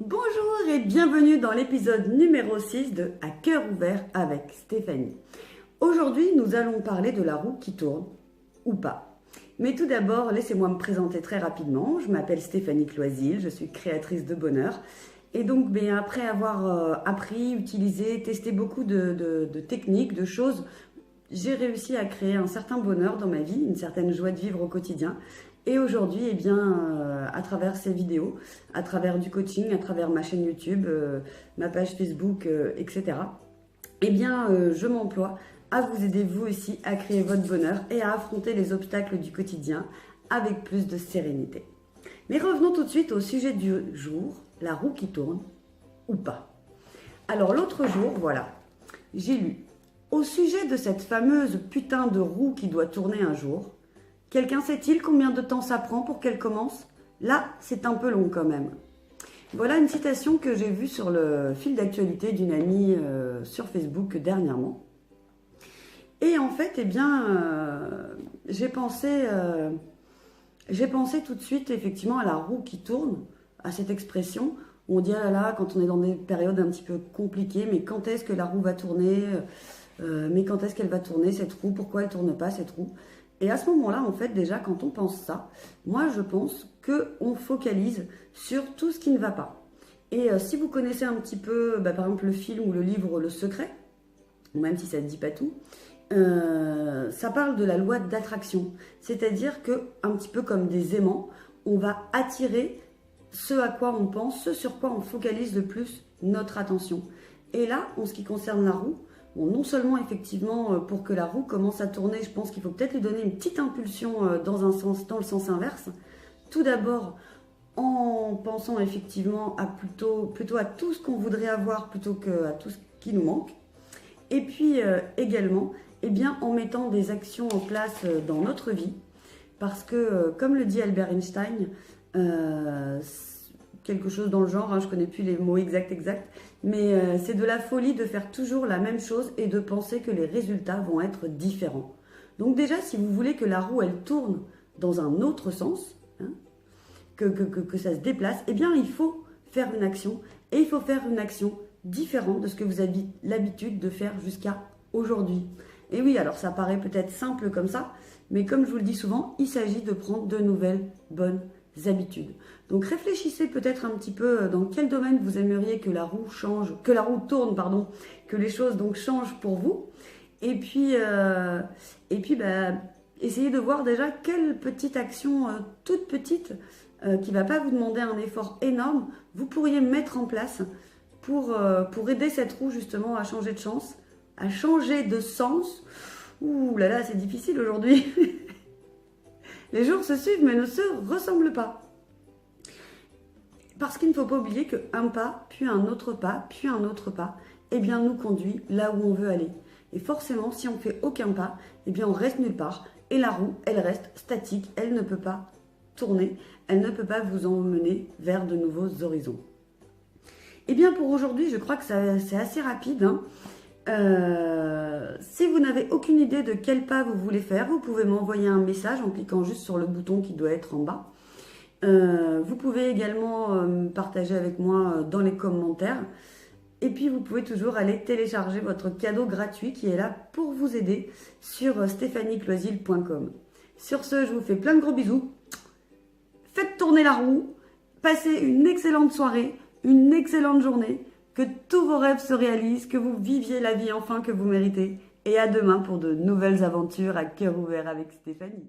Bonjour et bienvenue dans l'épisode numéro 6 de À cœur ouvert avec Stéphanie. Aujourd'hui, nous allons parler de la roue qui tourne ou pas. Mais tout d'abord, laissez-moi me présenter très rapidement. Je m'appelle Stéphanie Cloisil, je suis créatrice de bonheur. Et donc, après avoir appris, utilisé, testé beaucoup de techniques, de choses, j'ai réussi à créer un certain bonheur dans ma vie, une certaine joie de vivre au quotidien. Et aujourd'hui, à travers ces vidéos, à travers du coaching, à travers ma chaîne YouTube, ma page Facebook, etc., je m'emploie à vous aider vous aussi à créer votre bonheur et à affronter les obstacles du quotidien avec plus de sérénité. Mais revenons tout de suite au sujet du jour, la roue qui tourne ou pas. Alors l'autre jour, voilà, j'ai lu au sujet de cette fameuse putain de roue qui doit tourner un jour. Quelqu'un sait-il combien de temps ça prend pour qu'elle commence? Là, c'est un peu long quand même. Voilà une citation que j'ai vue sur le fil d'actualité d'une amie sur Facebook dernièrement. Et en fait, j'ai pensé tout de suite effectivement à la roue qui tourne, à cette expression où on dit ah là là, quand on est dans des périodes un petit peu compliquées, mais quand est-ce que la roue va tourner? Mais quand est-ce qu'elle va tourner cette roue? Pourquoi elle ne tourne pas cette roue? Et à ce moment-là, en fait, déjà, quand on pense ça, moi, je pense qu'on focalise sur tout ce qui ne va pas. Et si vous connaissez un petit peu, par exemple, le film ou le livre Le Secret, ou même si ça ne dit pas tout, ça parle de la loi d'attraction. C'est-à-dire que, un petit peu comme des aimants, on va attirer ce à quoi on pense, ce sur quoi on focalise le plus notre attention. Et là, en ce qui concerne la roue, bon, non seulement effectivement pour que la roue commence à tourner, je pense qu'il faut peut-être lui donner une petite impulsion dans le sens inverse. Tout d'abord en pensant effectivement à plutôt à tout ce qu'on voudrait avoir plutôt qu'à tout ce qui nous manque. Et puis également en mettant des actions en place dans notre vie. Parce que comme le dit Albert Einstein, quelque chose dans le genre, je ne connais plus les mots exacts, mais c'est de la folie de faire toujours la même chose et de penser que les résultats vont être différents. Donc déjà, si vous voulez que la roue, elle tourne dans un autre sens, que ça se déplace, il faut faire une action, et il faut faire une action différente de ce que vous avez l'habitude de faire jusqu'à aujourd'hui. Et oui, alors ça paraît peut-être simple comme ça, mais comme je vous le dis souvent, il s'agit de prendre de nouvelles bonnes habitudes. Donc réfléchissez peut-être un petit peu dans quel domaine vous aimeriez que la roue change, que la roue tourne, pardon, que les choses donc changent pour vous. Et puis essayez de voir déjà quelle petite action toute petite qui ne va pas vous demander un effort énorme, vous pourriez mettre en place pour aider cette roue justement à changer de chance, à changer de sens. Ouh là là, c'est difficile aujourd'hui. Les jours se suivent mais ne se ressemblent pas. Parce qu'il ne faut pas oublier qu'un pas, puis un autre pas, puis un autre pas, nous conduit là où on veut aller. Et forcément, si on ne fait aucun pas, on reste nulle part. Et la roue, elle reste statique, elle ne peut pas tourner, elle ne peut pas vous emmener vers de nouveaux horizons. Pour aujourd'hui, je crois que c'est assez rapide. Si vous n'avez aucune idée de quel pas vous voulez faire, vous pouvez m'envoyer un message en cliquant juste sur le bouton qui doit être en bas. Vous pouvez également partager avec moi dans les commentaires. Et puis vous pouvez toujours aller télécharger votre cadeau gratuit qui est là pour vous aider sur stéphaniecloisil.com. Sur ce, je vous fais plein de gros bisous. Faites tourner la roue. Passez une excellente soirée, une excellente journée. Que tous vos rêves se réalisent, que vous viviez la vie enfin que vous méritez. Et à demain pour de nouvelles aventures à cœur ouvert avec Stéphanie.